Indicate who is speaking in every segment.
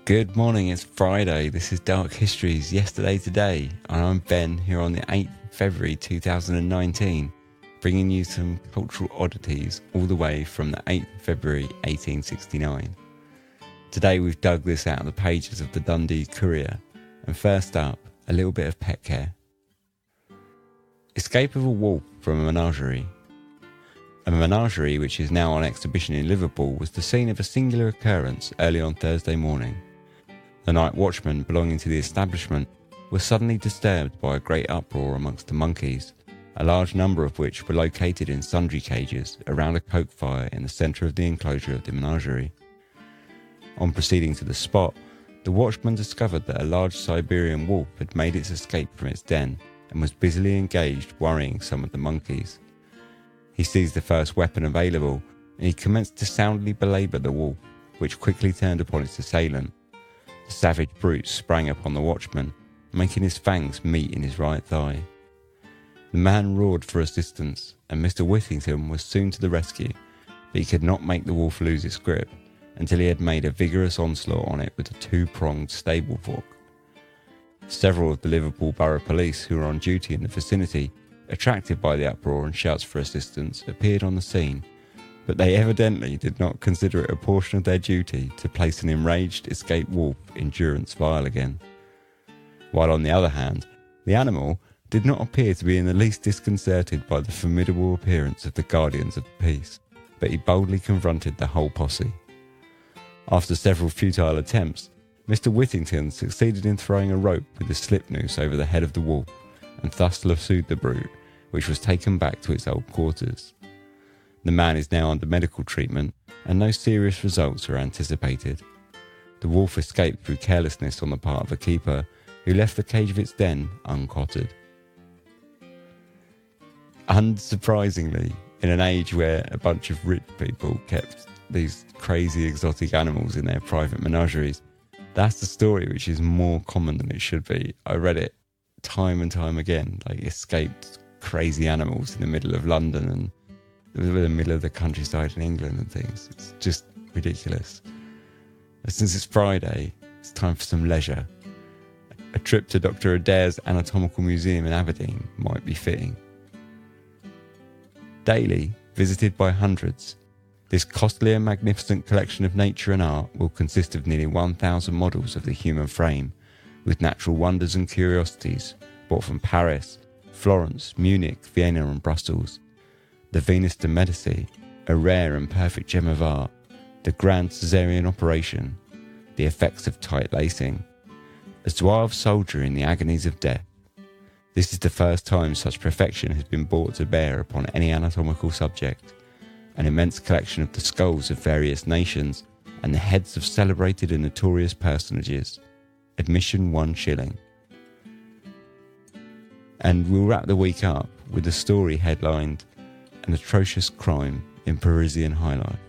Speaker 1: Good morning, it's Friday. This is Dark Histories Yesterday Today, and I'm Ben here on the 8th of February 2019, bringing you some cultural oddities all the way from the 8th of February 1869. Today we've dug this out of the pages of the Dundee Courier, and first up, a little bit of pet care. Escape of a wolf from a menagerie. A menagerie which is now on exhibition in Liverpool was the scene of a singular occurrence early on Thursday morning. The night watchman belonging to the establishment was suddenly disturbed by a great uproar amongst the monkeys, a large number of which were located in sundry cages around a coke fire in the centre of the enclosure of the menagerie. On proceeding to the spot, the watchman discovered that a large Siberian wolf had made its escape from its den and was busily engaged worrying some of the monkeys. He seized the first weapon available and he commenced to soundly belabour the wolf, which quickly turned upon its assailant. The savage brute sprang upon the watchman, making his fangs meet in his right thigh. The man roared for assistance, and Mr. Whittington was soon to the rescue, but he could not make the wolf lose its grip until he had made a vigorous onslaught on it with a two-pronged stable fork. Several of the Liverpool Borough Police who were on duty in the vicinity, attracted by the uproar and shouts for assistance, appeared on the scene, but they evidently did not consider it a portion of their duty to place an enraged escaped wolf in durance vile again. While on the other hand, the animal did not appear to be in the least disconcerted by the formidable appearance of the guardians of the peace, but he boldly confronted the whole posse. After several futile attempts, Mr. Whittington succeeded in throwing a rope with a slip noose over the head of the wolf, and thus lassoed the brute, which was taken back to its old quarters. The man is now under medical treatment, and no serious results are anticipated. The wolf escaped through carelessness on the part of a keeper, who left the cage of its den unquartered. Unsurprisingly, in an age where a bunch of rich people kept these crazy exotic animals in their private menageries, that's the story which is more common than it should be. I read it time and time again, like escaped crazy animals in the middle of London and in the middle of the countryside in England and things. It's just ridiculous. But since it's Friday, it's time for some leisure. A trip to Dr. Adair's Anatomical Museum in Aberdeen might be fitting. Daily, visited by hundreds, this costly and magnificent collection of nature and art will consist of nearly 1,000 models of the human frame, with natural wonders and curiosities brought from Paris, Florence, Munich, Vienna and Brussels. The Venus de Medici, a rare and perfect gem of art, the grand caesarean operation, the effects of tight lacing, a suave soldier in the agonies of death. This is the first time such perfection has been brought to bear upon any anatomical subject. An immense collection of the skulls of various nations and the heads of celebrated and notorious personages. Admission 1 shilling. And we'll wrap the week up with a story headlined "An Atrocious Crime in Parisian High Life."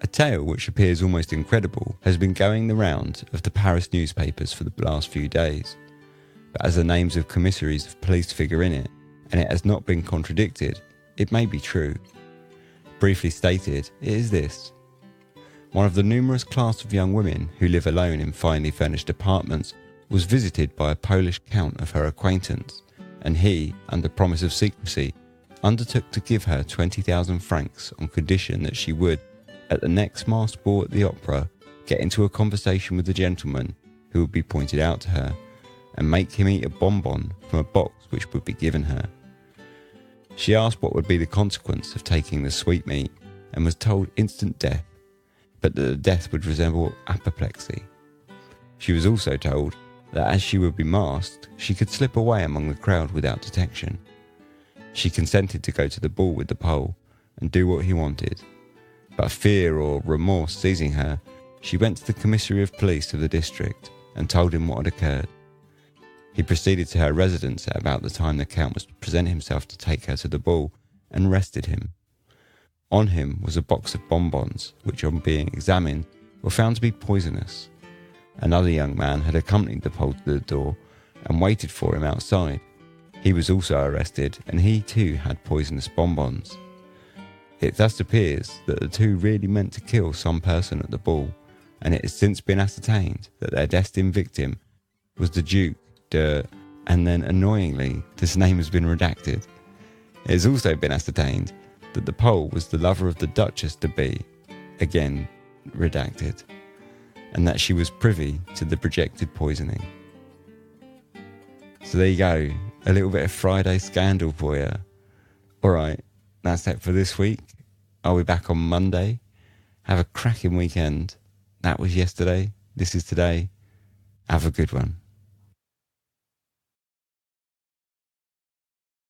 Speaker 1: A tale which appears almost incredible has been going the round of the Paris newspapers for the last few days, but as the names of commissaries of police figure in it, and it has not been contradicted, it may be true. Briefly stated, it is this. One of the numerous class of young women who live alone in finely furnished apartments was visited by a Polish count of her acquaintance, and he, under promise of secrecy, undertook to give her 20,000 francs on condition that she would, at the next masked ball at the opera, get into a conversation with the gentleman who would be pointed out to her, and make him eat a bonbon from a box which would be given her. She asked what would be the consequence of taking the sweetmeat, and was told instant death, but that the death would resemble apoplexy. She was also told that as she would be masked, she could slip away among the crowd without detection. She consented to go to the ball with the Pole and do what he wanted, but fear or remorse seizing her, she went to the commissary of police of the district and told him what had occurred. He proceeded to her residence at about the time the Count was to present himself to take her to the ball, and arrested him. On him was a box of bonbons, which on being examined were found to be poisonous. Another young man had accompanied the Pole to the door and waited for him outside. He was also arrested, and he too had poisonous bonbons. It thus appears that the two really meant to kill some person at the ball, and it has since been ascertained that their destined victim was the Duke de... and then annoyingly, this name has been redacted. It has also been ascertained that the Pole was the lover of the Duchess de B, again redacted, and that she was privy to the projected poisoning. So there you go, a little bit of Friday scandal for you. Alright, that's it for this week. I'll be back on Monday. Have a cracking weekend. That was yesterday. This is today. Have a good one.